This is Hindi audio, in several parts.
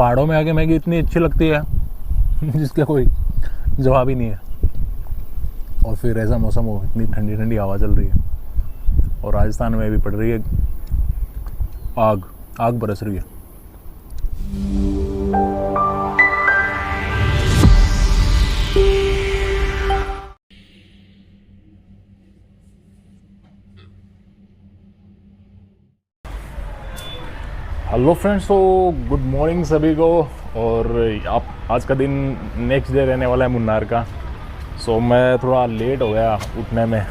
पहाड़ों में आके मैगी इतनी अच्छी लगती है जिसका कोई जवाब ही नहीं है। और फिर ऐसा मौसम हो, इतनी ठंडी ठंडी हवा चल रही है और राजस्थान में भी पड़ रही है आग, आग बरस रही है। हेलो फ्रेंड्स, तो गुड मॉर्निंग सभी को। और आप आज का दिन नेक्स्ट डे रहने वाला है मुन्नार का। सो मैं थोड़ा लेट हो गया उठने में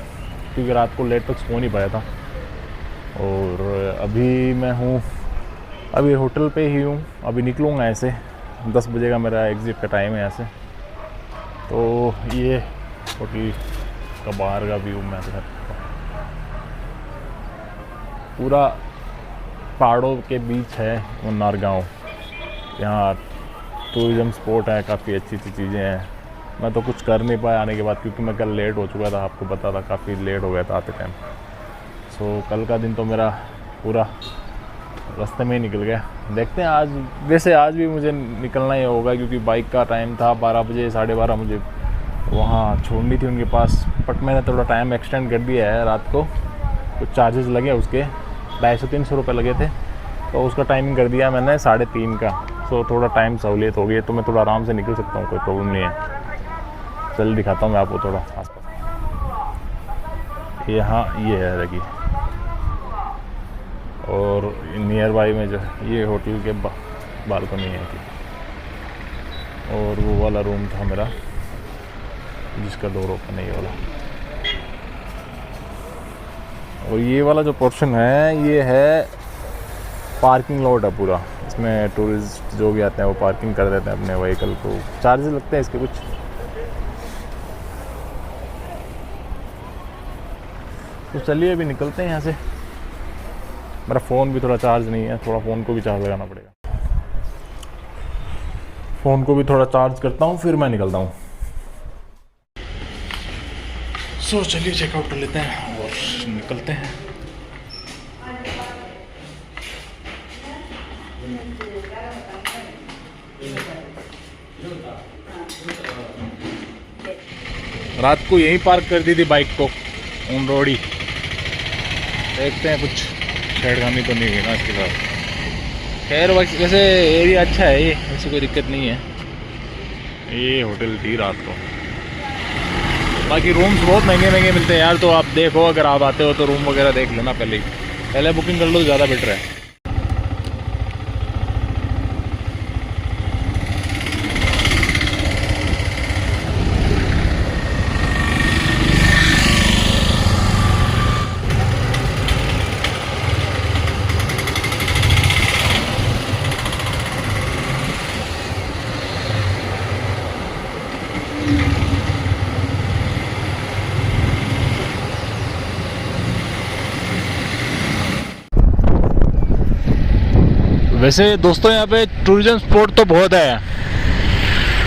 क्योंकि रात को लेट तक सो नहीं पाया था। और अभी मैं हूँ, अभी होटल पे ही हूँ। अभी निकलूँगा ऐसे 10 बजे का मेरा एग्ज़िट का टाइम है यहाँ से। तो ये होटल का बाहर का व्यू मैं दिखा सकता हूँ। पूरा पहाड़ों के बीच है मुन्नार गांव। यहाँ टूरिज़म स्पॉट है, काफ़ी अच्छी अच्छी चीज़ें हैं। मैं तो कुछ कर नहीं पाया आने के बाद क्योंकि मैं कल लेट हो चुका था, आपको पता था, काफ़ी लेट हो गया था आते टाइम। सो कल का दिन तो मेरा पूरा रास्ते में ही निकल गया। देखते हैं आज, वैसे आज भी मुझे निकलना ही होगा क्योंकि बाइक का टाइम था 12 बजे, 12:30 मुझे वहाँ छोड़नी थी उनके पास। बट मैंने थोड़ा टाइम एक्सटेंड कर दिया है रात को, कुछ चार्जेस लगे उसके 250-300 रुपये लगे थे, तो उसका टाइमिंग कर दिया मैंने 3:30 का। सो थोड़ा टाइम सहूलियत हो गई तो मैं थोड़ा आराम से निकल सकता हूँ, कोई प्रॉब्लम नहीं है। चल दिखाता हूँ मैं आपको थोड़ा आसपास। यहाँ ये है देखिए, और नियर बाई में जो ये होटल के बालकनी है कि, और वो वाला रूम था मेरा जिसका डोर ओपन है, ये वाला। और ये वाला जो पोर्शन है ये है पार्किंग लॉट है पूरा। इसमें टूरिस्ट जो भी आते हैं वो पार्किंग कर देते हैं अपने व्हीकल को। चार्जेस लगते हैं इसके कुछ। तो चलिए अभी निकलते हैं यहाँ से। मेरा फ़ोन भी थोड़ा चार्ज नहीं है, थोड़ा फ़ोन को भी चार्ज लगाना पड़ेगा। फ़ोन को भी थोड़ा चार्ज करता हूँ फिर मैं निकलता हूँ। सो चलिए चेकआउट कर लेते हैं और निकलते हैं। रात को यहीं पार्क कर दी थी बाइक को, ऑन रोड ही। देखते हैं कुछ छेड़खानी तो नहीं हुई ना इसके साथ। खैर वैसे एरिया अच्छा है ये, वैसे कोई दिक्कत नहीं है। ये होटल थी रात को। बाकी रूम्स बहुत महंगे महंगे मिलते हैं यार, तो आप देखो अगर आप आते हो तो रूम वगैरह देख लेना पहले ही, पहले बुकिंग कर लो तो ज़्यादा बेटर है। वैसे दोस्तों यहाँ पे टूरिज्म स्पॉट तो बहुत है,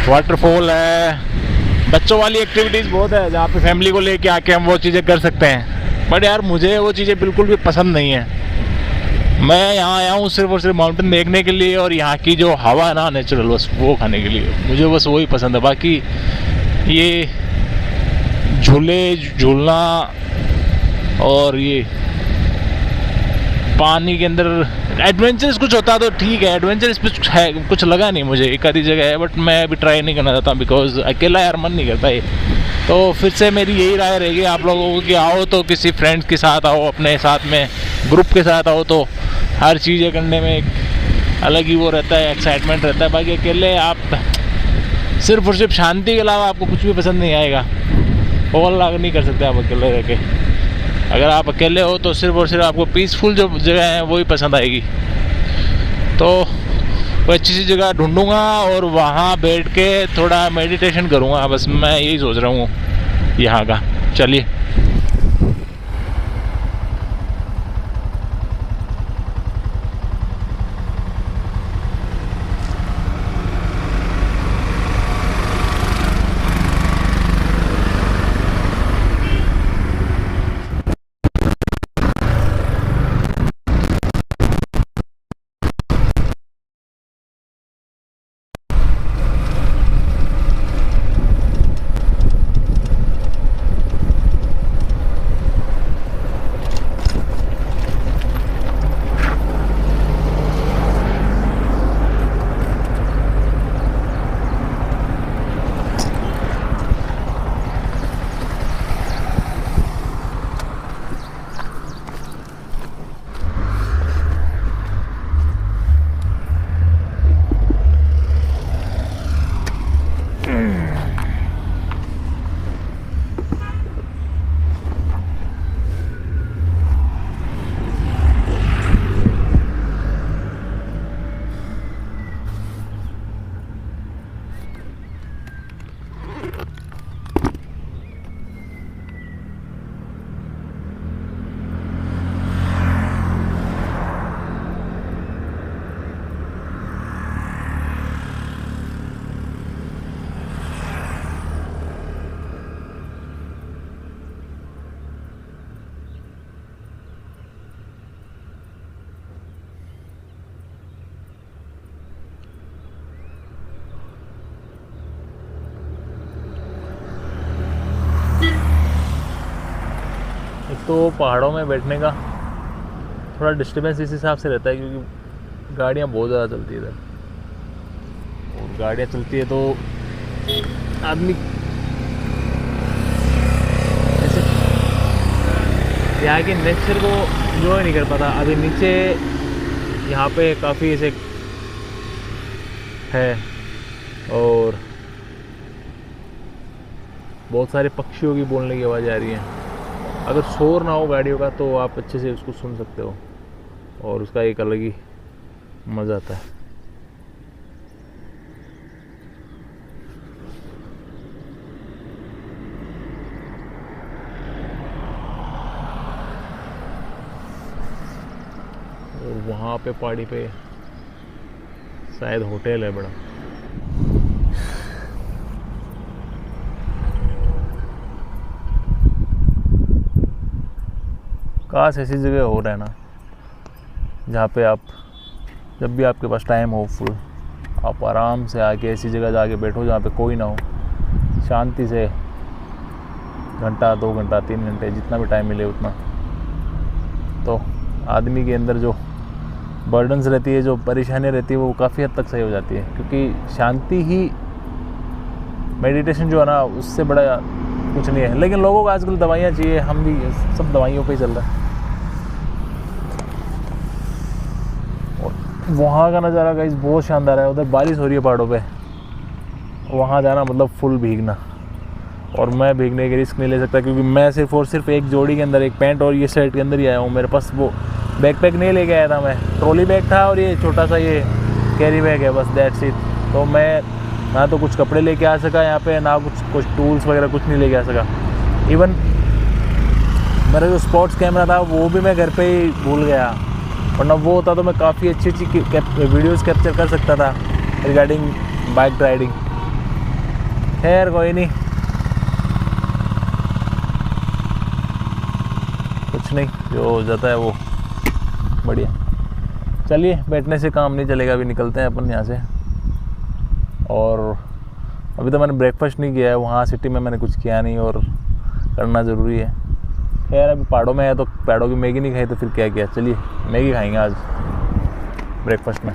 वाटरफॉल है, बच्चों वाली एक्टिविटीज़ बहुत है जहाँ पे फैमिली को लेके आके हम वो चीज़ें कर सकते हैं। बट यार मुझे वो चीज़ें बिल्कुल भी पसंद नहीं है। मैं यहाँ आया हूँ सिर्फ और सिर्फ माउंटेन देखने के लिए और यहाँ की जो हवा है ना नेचुरल, बस वो खाने के लिए। मुझे बस वही पसंद है। बाकी ये झूले झूलना और ये पानी के अंदर एडवेंचरस कुछ होता तो ठीक है। एडवेंचरस कुछ लगा नहीं मुझे, एक आधी जगह है बट मैं अभी ट्राई नहीं करना चाहता बिकॉज अकेला यार मन नहीं करता है। तो फिर से मेरी यही राय रहेगी आप लोगों को कि आओ तो किसी फ्रेंड्स के साथ आओ, अपने साथ में ग्रुप के साथ आओ, तो हर चीज़ें करने में एक अलग ही वो रहता है, एक्साइटमेंट रहता है। बाकी अकेले आप सिर्फ और सिर्फ शांति के अलावा आपको कुछ भी पसंद नहीं आएगा। ओवरलॉक नहीं कर सकते आप अकेले रह के। अगर आप अकेले हो तो सिर्फ और सिर्फ आपको पीसफुल जो जगह है वही पसंद आएगी। तो कोई अच्छी सी जगह ढूंढूंगा और वहाँ बैठ के थोड़ा मेडिटेशन करूँगा, बस मैं यही सोच रहा हूँ यहाँ का। चलिए। तो पहाड़ों में बैठने का थोड़ा डिस्टर्बेंस इस हिसाब से रहता है क्योंकि गाड़ियाँ बहुत ज़्यादा चलती है इधर, और गाड़ियाँ चलती है तो आदमी ऐसे यहाँ के नेचर को एंजॉय नहीं कर पाता। अभी नीचे यहाँ पे काफ़ी ऐसे है और बहुत सारे पक्षियों की बोलने की आवाज़ आ रही है। अगर शोर ना हो गाड़ियों का तो आप अच्छे से उसको सुन सकते हो और उसका एक अलग ही मज़ा आता है। और वहाँ पे पहाड़ी पे शायद होटल है बड़ा। काश ऐसी जगह हो रहा है ना जहाँ पे आप जब भी आपके पास टाइम हो फुल, आप आराम से आके ऐसी जगह जाके बैठो जहाँ पे कोई ना हो, शांति से घंटा 2 घंटा 3 घंटे जितना भी टाइम मिले उतना, तो आदमी के अंदर जो बर्डन्स रहती है, जो परेशानियाँ रहती है, वो काफ़ी हद तक सही हो जाती है। क्योंकि शांति ही मेडिटेशन जो है ना उससे बड़ा कुछ नहीं है। लेकिन लोगों को आजकल दवाइयाँ चाहिए, हम भी सब दवाइयों पे ही चल रहा है। और वहाँ का नज़ारा गाइस बहुत शानदार है। उधर बारिश हो रही है पहाड़ों पे, वहाँ जाना मतलब फुल भीगना, और मैं भीगने की रिस्क नहीं ले सकता क्योंकि मैं सिर्फ और सिर्फ एक जोड़ी के अंदर, एक पैंट और ये शर्ट के अंदर ही आया हूँ। मेरे पास वो बैकपैक नहीं लेके आया था, मैं ट्रॉली बैग था और ये छोटा सा ये कैरी बैग है, बस दैट्स इट। तो मैं ना तो कुछ कपड़े लेके आ सका यहाँ पे, ना कुछ टूल्स वगैरह कुछ नहीं लेके आ सका। इवन मेरा जो स्पोर्ट्स कैमरा था वो भी मैं घर पे ही भूल गया, वरना वो होता तो मैं काफ़ी अच्छी वीडियोस कैप्चर कर सकता था रिगार्डिंग बाइक राइडिंग। खैर कोई नहीं, कुछ नहीं, जो हो जाता है वो बढ़िया। चलिए, बैठने से काम नहीं चलेगा, अभी निकलते हैं अपन यहाँ से। और अभी तो मैंने ब्रेकफास्ट नहीं किया है, वहाँ सिटी में मैंने कुछ किया नहीं और करना ज़रूरी है। खैर अभी पहाड़ों में है तो पहाड़ों की मैगी नहीं खाई तो फिर क्या किया। चलिए मैगी खाएंगे आज ब्रेकफास्ट में।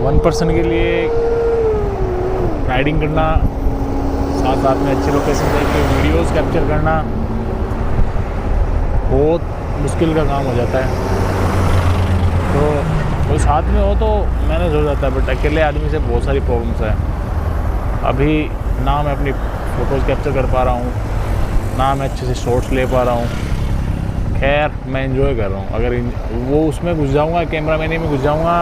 1 पर्सन के लिए राइडिंग करना, साथ साथ में अच्छे लोकेशन जाके वीडियोस कैप्चर करना बहुत मुश्किल का काम हो जाता है। तो कोई साथ में हो तो मैनेज हो जाता है, बट अकेले आदमी से बहुत सारी प्रॉब्लम्स है। अभी ना मैं अपनी फ़ोटोज़ कैप्चर कर पा रहा हूँ, ना मैं अच्छे से शॉट्स ले पा रहा हूँ। खैर मैं एंजॉय कर रहा हूँ। अगर वो उसमें घुस जाऊँगा, कैमरा मैनी में घुस जाऊँगा,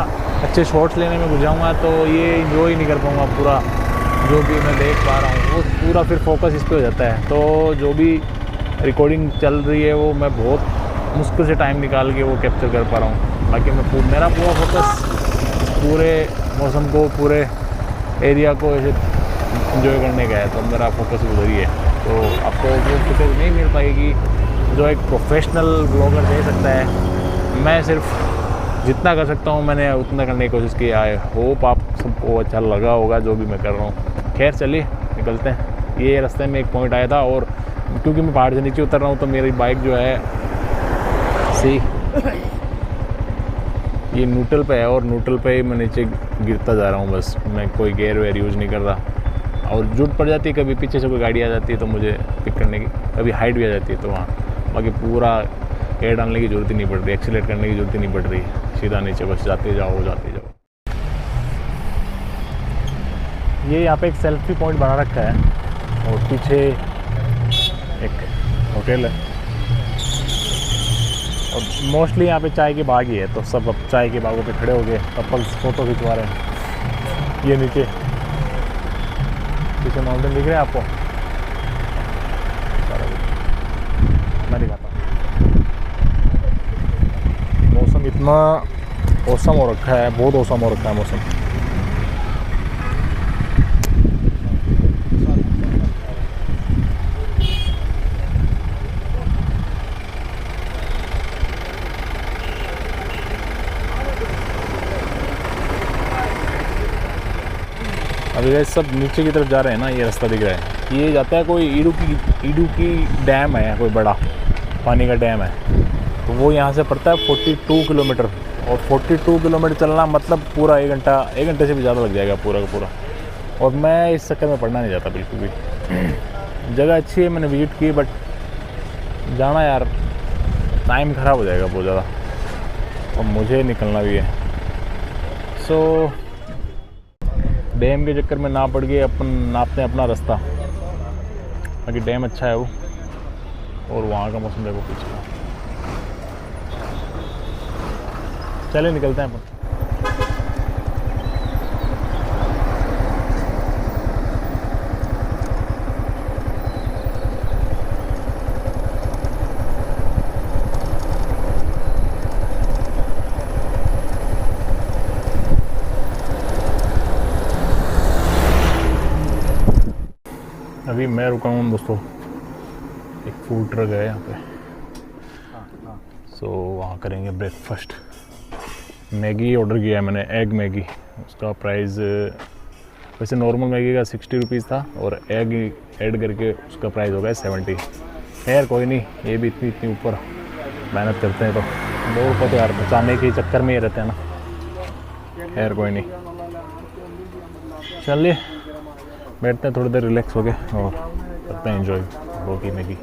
अच्छे शॉट्स लेने में घुस जाऊँगा तो ये एंजॉय नहीं कर पाऊँगा पूरा जो भी मैं देख पा रहा हूँ। वो पूरा फिर फोकस इस पे हो जाता है। तो जो भी रिकॉर्डिंग चल रही है वो मैं बहुत मुश्किल से टाइम निकाल के वो कैप्चर कर पा रहा हूँ। बाकी मैं मेरा पूरा फोकस पूरे मौसम को, पूरे एरिया को ऐसे एंजॉय करने का है, तो मेरा फोकस उधर ही है। तो आपको वो फुटेज नहीं मिल पाएगी जो एक प्रोफेशनल ब्लॉगर दे सकता है। मैं सिर्फ जितना कर सकता हूँ मैंने उतना करने की कोशिश की। आई होप आप सबको अच्छा लगा होगा जो भी मैं कर रहा हूँ। खैर चलिए निकलते हैं। ये रास्ते में एक पॉइंट आया था और क्योंकि मैं पहाड़ से नीचे उतर रहा हूँ तो मेरी बाइक जो है ये न्यूट्रल पे है और न्यूट्रल पे ही मैं नीचे गिरता जा रहा हूँ। बस मैं कोई गेयर वेयर यूज़ नहीं कर रहा और जुट पड़ जाती है, कभी पीछे से कोई गाड़ी आ जाती है तो मुझे पिक करने की, कभी हाइट भी आ जाती है तो वहाँ बाकी पूरा एयर डालने की ज़रूरत ही नहीं पड़ रही, एक्सीलेट करने की ज़रूरत ही नहीं पड़ रही, सीधा नीचे बस जाते जाओ जाते जाओ। ये यहाँ पे एक सेल्फी पॉइंट बना रखा है और पीछे एक होटल है और मोस्टली यहाँ पे चाय की बाग ही है, तो सब अब चाय के बागों पे खड़े हो गए, कपल्स फ़ोटो खिंचवा रहे हैं। ये नीचे पीछे माउंटेन दिख रहे हैं आपको, सारा कुछ मैं दिखाता हूँ। मौसम इतना औसम हो रखा है, बहुत औसम हो रखा है मौसम। अभी ये सब नीचे की तरफ जा रहे हैं ना, ये रास्ता दिख रहा है, ये जाता है कोई इडुक्की डैम है, कोई बड़ा पानी का डैम है, तो वो यहाँ से पड़ता है 42 किलोमीटर। और 42 किलोमीटर चलना मतलब पूरा 1 घंटे से भी ज़्यादा लग जाएगा पूरा का पूरा। और मैं इस चक्कर में पढ़ना नहीं जाता बिल्कुल भी। जगह अच्छी है, मैंने विजिट की, बट जाना यार टाइम ख़राब हो जाएगा बहुत ज़्यादा, और मुझे निकलना भी है। सो डैम के चक्कर में ना पड़ गए, अपन नापते हैं अपना रास्ता। बाकी डैम अच्छा है वो, और वहाँ का मौसम देखो पीछे का। चले निकलते हैं अपन। अभी मैं रुका हूँ दोस्तों, एक फूड ट्रक है यहाँ पे, सो वहाँ करेंगे ब्रेकफास्ट। मैगी ऑर्डर किया है मैंने, एग मैगी। उसका प्राइस वैसे नॉर्मल मैगी का 60 रुपीज़ था, और एग ऐड करके उसका प्राइस हो गया 70। खैर कोई नहीं, ये भी इतनी ऊपर मेहनत करते हैं तो 2 रुपये तो यार बचाने के चक्कर में ही रहते हैं ना। खैर कोई नहीं, चलिए बैठते हैं थोड़ी देर रिलैक्स हो गए और करते हैं एंजॉय रोटी मैगी।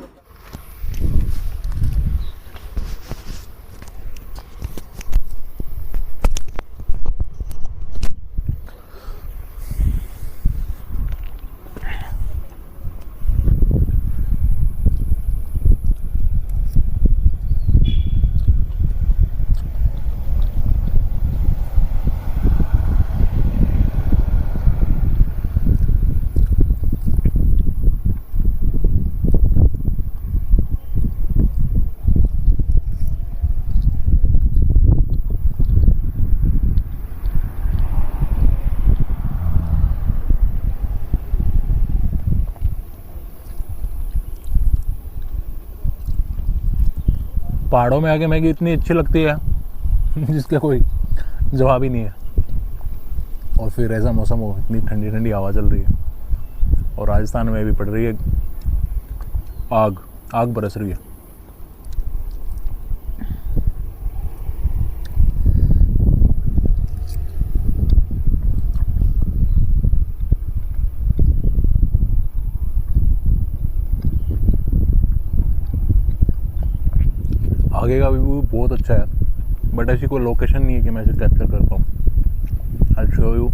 पहाड़ों में आके मैगी इतनी अच्छी लगती है जिसका कोई जवाब ही नहीं है। और फिर ऐसा मौसम हो, इतनी ठंडी ठंडी हवा चल रही है, और राजस्थान में भी पड़ रही है आग बरस रही है। आगे का व्यू बहुत अच्छा है, बट ऐसी कोई लोकेशन नहीं है कि मैं इसे कैप्चर कर पाऊँ। आई शो यू,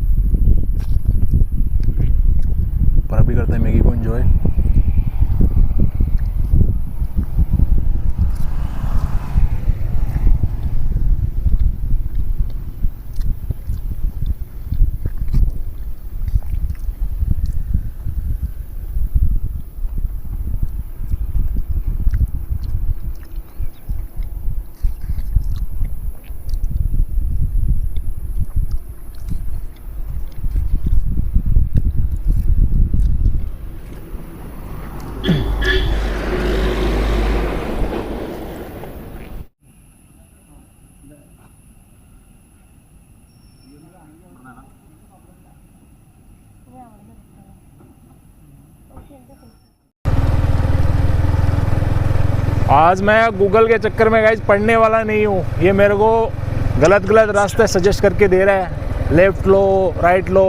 पर अभी करते हैं मैगी को एंजॉय। आज मैं गूगल के चक्कर में गाइस पढ़ने वाला नहीं हूँ। ये मेरे को गलत रास्ते सजेस्ट करके दे रहा है, left low right low,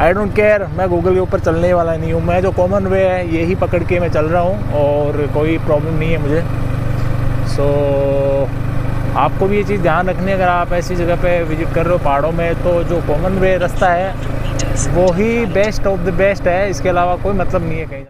I don't care. मैं गूगल के ऊपर चलने वाला नहीं हूँ। मैं जो कॉमन वे है यही पकड़ के मैं चल रहा हूँ और कोई प्रॉब्लम नहीं है मुझे। सो आपको भी ये चीज़ ध्यान रखनी है, अगर आप ऐसी जगह पे विजिट कर रहे हो पहाड़ों में, तो जो कॉमन वे रास्ता है वो ही बेस्ट ऑफ द बेस्ट है। इसके अलावा कोई मतलब नहीं है कहीं।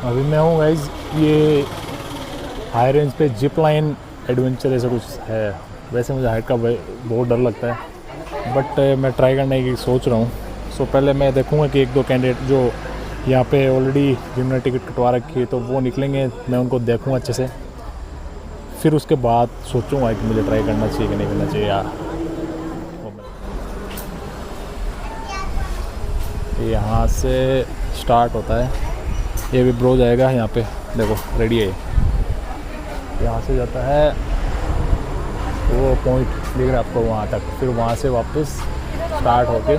अभी मैं हूँ गाइज, ये हाई रेंज पे जिप लाइन एडवेंचर ऐसा कुछ है। वैसे मुझे हाइट का बहुत डर लगता है, बट मैं ट्राई करने की सोच रहा हूँ। सो पहले मैं देखूँगा कि एक दो कैंडिडेट जो यहाँ पे ऑलरेडी जिन्होंने टिकट कटवा रखी है तो वो निकलेंगे, मैं उनको देखूँगा अच्छे से, फिर उसके बाद सोचूंगा कि मुझे ट्राई करना चाहिए कि नहीं करना चाहिए यार। यहाँ से स्टार्ट होता है, ये भी ब्रो जाएगा यहाँ पे, देखो रेडी है। यहाँ से जाता है वो पॉइंट दिख रहा है आपको वहाँ तक, फिर वहाँ से वापस स्टार्ट होके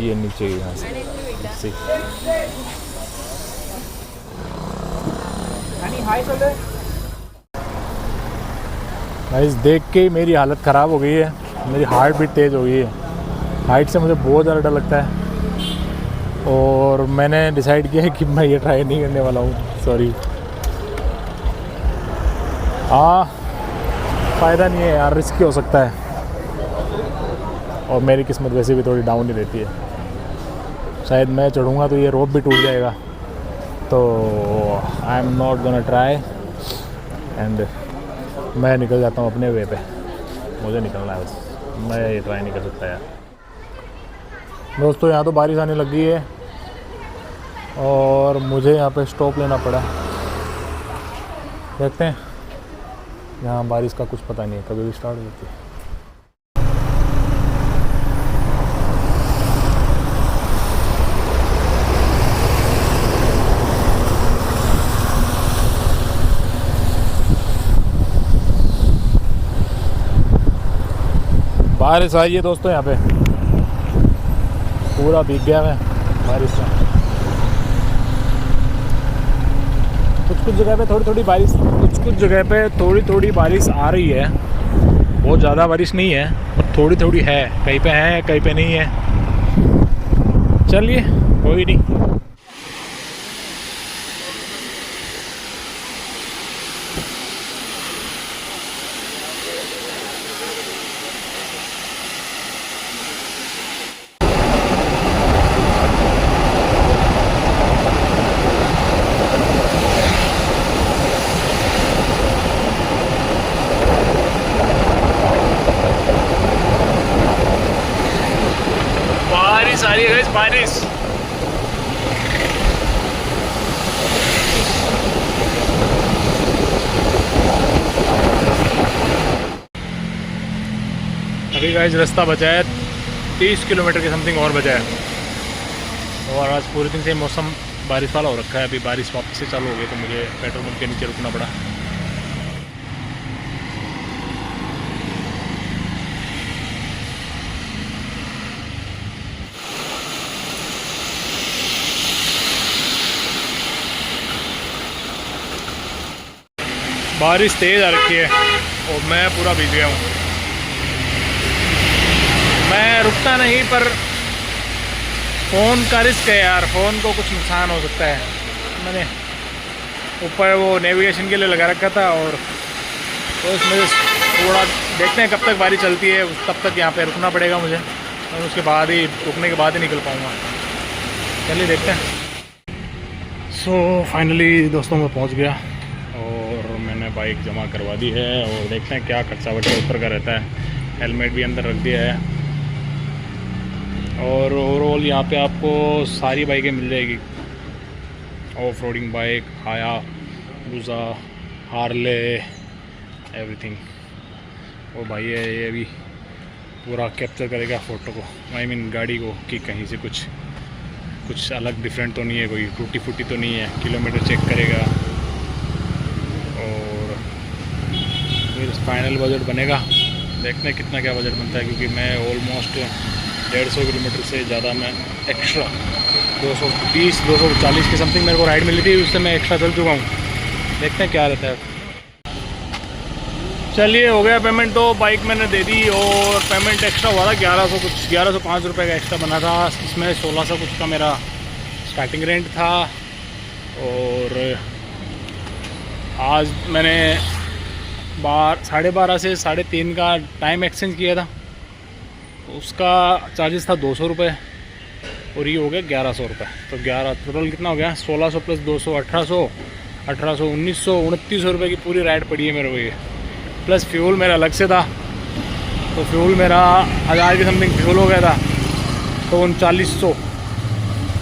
ये नीचे यहाँ से गाइस देख के ही मेरी हालत ख़राब हो गई है, मेरी हार्ट बीट तेज़ हो गई है। हाइट से मुझे बहुत ज़्यादा डर लगता है और मैंने डिसाइड किया है कि मैं ये ट्राई नहीं करने वाला हूँ। सॉरी, हाँ फ़ायदा नहीं है यार, रिस्की हो सकता है और मेरी किस्मत वैसे भी थोड़ी डाउन ही रहती है। शायद मैं चढ़ूँगा तो ये रोप भी टूट जाएगा, तो I am not gonna try and मैं निकल जाता हूँ अपने वे पे। मुझे निकलना है बस, मैं ये ट्राई नहीं कर सकता यार। दोस्तों यहाँ तो बारिश आने लग गई है और मुझे यहाँ पे स्टॉप लेना पड़ा। देखते हैं, यहाँ बारिश का कुछ पता नहीं है, कभी भी स्टार्ट हो जाती है। बारिश आई है दोस्तों, यहाँ पे पूरा भीग गया मैं बारिश में। कुछ जगह पे थोड़ी थोड़ी बारिश, कुछ जगह पे थोड़ी थोड़ी बारिश आ रही है। बहुत ज़्यादा बारिश नहीं है, थोड़ी थोड़ी है, कहीं पे है कहीं पे नहीं है। चलिए कोई नहीं। सारी है बारिश। अभी गाइस रास्ता बचा है 30 किलोमीटर के समथिंग और बचा है और आज पूरे दिन से मौसम बारिश वाला हो रखा है। अभी बारिश वापस से चालू हो गई तो मुझे पेट्रोल पंप के नीचे रुकना पड़ा। बारिश तेज़ आ रखी है और मैं पूरा भीग गया हूँ। मैं रुकता नहीं पर फ़ोन का रिस्क है यार, फ़ोन को कुछ नुकसान हो सकता है। मैंने ऊपर वो नेविगेशन के लिए लगा रखा था और तो इसमें थोड़ा देखते हैं कब तक बारिश चलती है, तब तक यहाँ पे रुकना पड़ेगा मुझे और उसके बाद ही, रुकने के बाद ही निकल पाऊँगा। चलिए देखते हैं। सो फाइनली दोस्तों मैं पहुँच गया और मैंने बाइक जमा करवा दी है और देखते हैं क्या खर्चा वर्चा ऊपर का रहता है। हेलमेट भी अंदर रख दिया है और ओवरऑल यहाँ पे आपको सारी बाइकें मिल जाएगी। ऑफ रोडिंग बाइक, हाया, बुजा, हार्ले, एवरीथिंग। वो भाई है ये भी पूरा कैप्चर करेगा फ़ोटो को, आई मीन गाड़ी को, कि कहीं से कुछ अलग डिफरेंट तो नहीं है, कोई टूटी फूटी तो नहीं है। किलोमीटर चेक करेगा और फिर फाइनल बजट बनेगा। देखते हैं कितना क्या बजट बनता है, क्योंकि मैं ऑलमोस्ट 150 किलोमीटर से ज़्यादा मैं एक्स्ट्रा 220-240 के समथिंग मेरे को राइड मिली थी, उससे मैं एक्स्ट्रा चल चुका हूँ। देखते हैं क्या रहता है। चलिए हो गया पेमेंट, तो बाइक मैंने दे दी और पेमेंट एक्स्ट्रा हुआ था 1105 रुपये का एक्स्ट्रा बना था। इसमें 1600 कुछ का मेरा स्टार्टिंग रेंट था और आज मैंने 12:30 से 3:30 का टाइम एक्सचेंज किया था, उसका चार्जेस था 200 रुपये और ये हो गया 1100 रुपये। तो 11 टोटल कितना हो गया, 1600 प्लस 200 1800, 1900 2900 रुपये की पूरी राइड पड़ी है मेरे को ये। प्लस फ्यूल मेरा अलग से था, तो फ्यूल मेरा 1000 की समथिंग फ्यूल हो गया था, तो 3900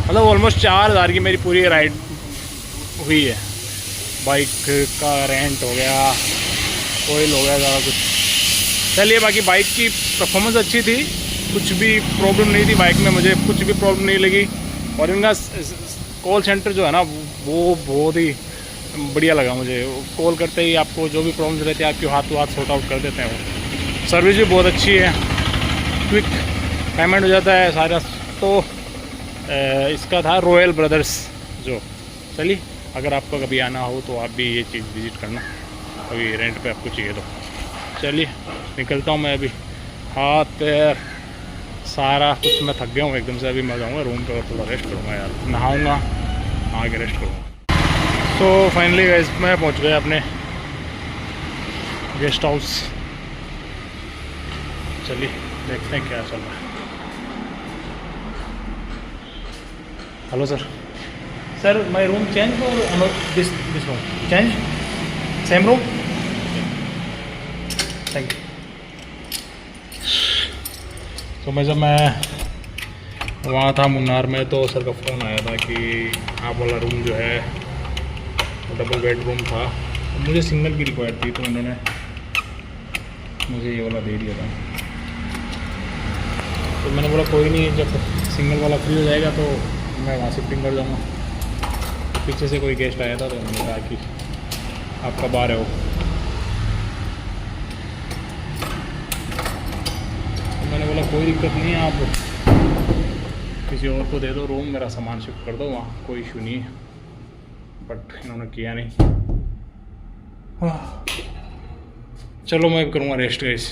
मतलब ऑलमोस्ट 4000 की मेरी पूरी राइड हुई है। बाइक का रेंट हो गया, ऑयल हो गया, ज़्यादा कुछ। चलिए बाकी बाइक की परफॉर्मेंस अच्छी थी, कुछ भी प्रॉब्लम नहीं थी बाइक में, मुझे कुछ भी प्रॉब्लम नहीं लगी। और इनका कॉल सेंटर जो है ना वो बहुत ही बढ़िया लगा मुझे। कॉल करते ही आपको जो भी प्रॉब्लम रहती है आपके हाथों हाथ सॉर्ट आउट कर देते हैं वो। सर्विस भी बहुत अच्छी है, क्विक पेमेंट हो जाता है सारा। तो इसका था रॉयल ब्रदर्स जो। चलिए अगर आपको कभी आना हो तो आप भी ये चीज़ विज़िट करना, अभी रेंट पे आपको चाहिए तो। चलिए निकलता हूँ मैं अभी, हाथ पैर सारा कुछ मैं थक गया हूँ एकदम से। अभी मैं जाऊँगा रूम पे और थोड़ा रेस्ट करूँगा यार, नहाऊँगा, नहा के रेस्ट करूँगा। तो फाइनली गाइस मैं पहुँच गया अपने गेस्ट हाउस। चलिए देखते हैं क्या चल रहा है। Hello sir, my room change और this room change, same room, thank you. तो जब मैं वहाँ था मुन्नार में तो सर का फ़ोन आया था कि आप वाला रूम जो है डबल बेडरूम था, मुझे सिंगल की रिक्वायर्ड थी, तो उन्होंने मुझे ये वाला दे दिया था। तो मैंने बोला कोई नहीं, जब सिंगल वाला फ्री हो जाएगा तो मैं वहाँ शिफ्टिंग कर जाऊँगा। पीछे से कोई गेस्ट आया था तो उन्होंने कहा कि आप कब आ रहे हो। तो मैंने बोला कोई दिक्कत नहीं है, आप किसी और को दे दो रूम, मेरा सामान शिफ्ट कर दो वहाँ, कोई इशू नहीं है। बट इन्होंने किया नहीं। चलो मैं करूँगा रेस्ट गाइस।